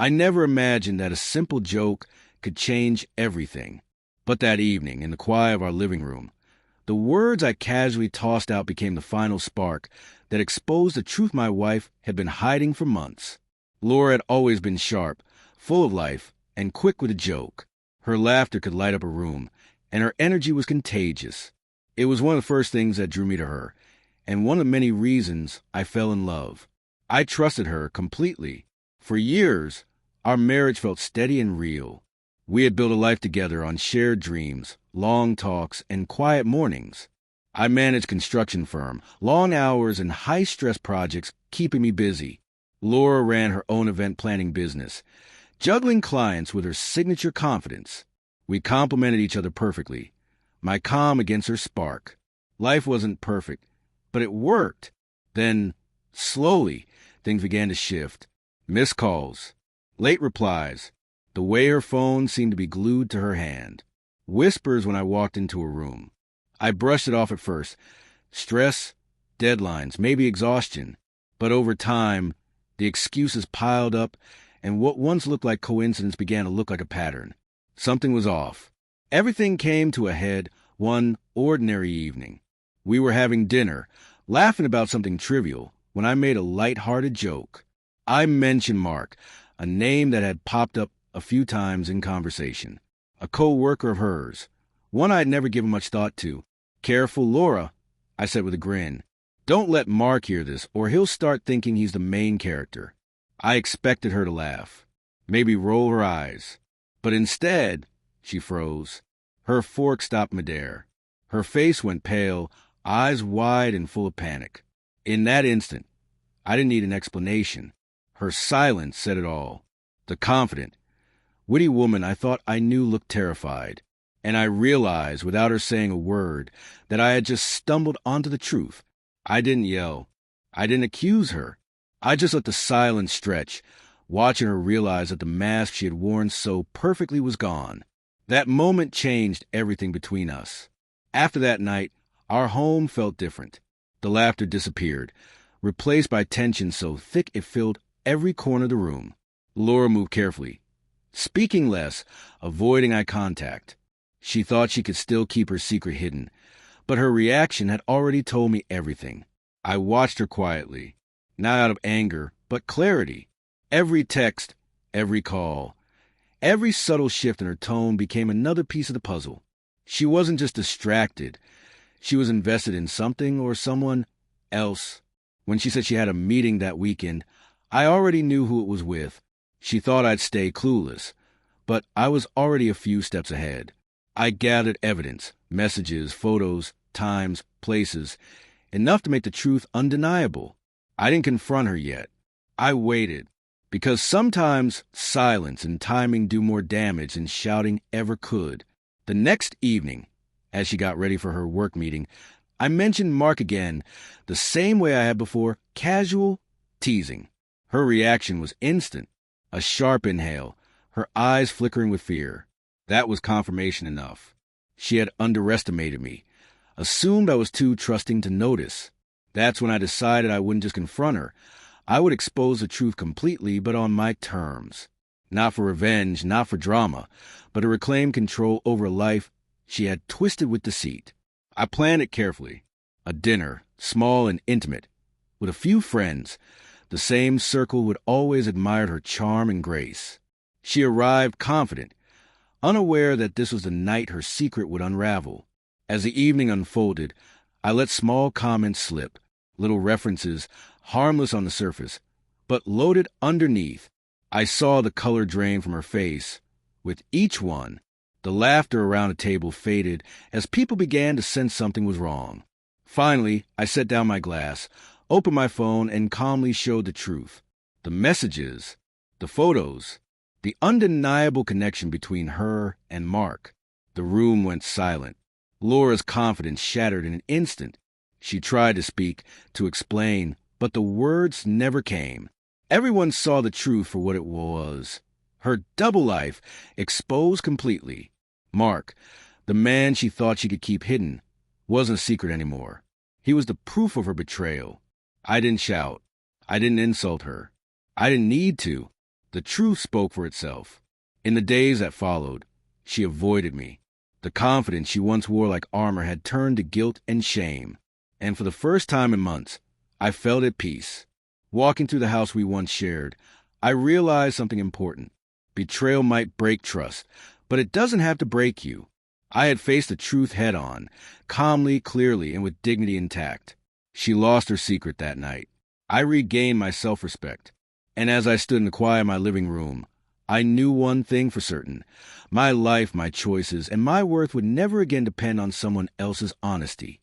I never imagined that a simple joke could change everything. But that evening, in the quiet of our living room, the words I casually tossed out became the final spark that exposed the truth my wife had been hiding for months. Laura had always been sharp, full of life, and quick with a joke. Her laughter could light up a room, and her energy was contagious. It was one of the first things that drew me to her, and one of the many reasons I fell in love. I trusted her completely. For years, our marriage felt steady and real. We had built a life together on shared dreams, long talks, and quiet mornings. I managed a construction firm, long hours and high-stress projects keeping me busy. Laura ran her own event planning business, juggling clients with her signature confidence. We complemented each other perfectly, my calm against her spark. Life wasn't perfect, but it worked. Then, slowly, things began to shift. Missed calls, late replies, the way her phone seemed to be glued to her hand. Whispers when I walked into her room. I brushed it off at first. Stress, deadlines, maybe exhaustion. But over time, the excuses piled up, and what once looked like coincidence began to look like a pattern. Something was off. Everything came to a head one ordinary evening. We were having dinner, laughing about something trivial, when I made a light-hearted joke. I mentioned Mark, a name that had popped up a few times in conversation. A co-worker of hers, one I'd never given much thought to. "Careful, Laura," I said with a grin. "Don't let Mark hear this, or he'll start thinking he's the main character." I expected her to laugh, maybe roll her eyes. But instead, she froze. Her fork stopped midair. Her face went pale, eyes wide and full of panic. In that instant, I didn't need an explanation. Her silence said it all. The confident, witty woman I thought I knew looked terrified. And I realized, without her saying a word, that I had just stumbled onto the truth. I didn't yell. I didn't accuse her. I just let the silence stretch, watching her realize that the mask she had worn so perfectly was gone. That moment changed everything between us. After that night, our home felt different. The laughter disappeared, replaced by tension so thick it filled every corner of the room. Laura moved carefully, speaking less, avoiding eye contact. She thought she could still keep her secret hidden, but her reaction had already told me everything. I watched her quietly, not out of anger, but clarity. Every text, every call, every subtle shift in her tone became another piece of the puzzle. She wasn't just distracted. She was invested in something or someone else. When she said she had a meeting that weekend, I already knew who it was with. She thought I'd stay clueless, but I was already a few steps ahead. I gathered evidence, messages, photos, times, places, enough to make the truth undeniable. I didn't confront her yet. I waited, because sometimes silence and timing do more damage than shouting ever could. The next evening, as she got ready for her work meeting, I mentioned Mark again, the same way I had before, casual, teasing. Her reaction was instant, a sharp inhale, her eyes flickering with fear. That was confirmation enough. She had underestimated me, assumed I was too trusting to notice. That's when I decided I wouldn't just confront her. I would expose the truth completely, but on my terms. Not for revenge, not for drama, but to reclaim control over a life she had twisted with deceit. I planned it carefully. A dinner, small and intimate, with a few friends, the same circle who had always admired her charm and grace. She arrived confident, unaware that this was the night her secret would unravel. As the evening unfolded, I let small comments slip, little references, harmless on the surface, but loaded underneath. I saw the color drain from her face. With each one, the laughter around the table faded as people began to sense something was wrong. Finally, I set down my glass, opened my phone, and calmly showed the truth. The messages, the photos, the undeniable connection between her and Mark. The room went silent. Laura's confidence shattered in an instant. She tried to speak, to explain, but the words never came. Everyone saw the truth for what it was. Her double life exposed completely. Mark, the man she thought she could keep hidden, wasn't a secret anymore. He was the proof of her betrayal. I didn't shout. I didn't insult her. I didn't need to. The truth spoke for itself. In the days that followed, she avoided me. The confidence she once wore like armor had turned to guilt and shame. And for the first time in months, I felt at peace. Walking through the house we once shared, I realized something important. Betrayal might break trust, but it doesn't have to break you. I had faced the truth head on, calmly, clearly, and with dignity intact. She lost her secret that night. I regained my self-respect. And as I stood in the quiet of my living room, I knew one thing for certain. My life, my choices, and my worth would never again depend on someone else's honesty.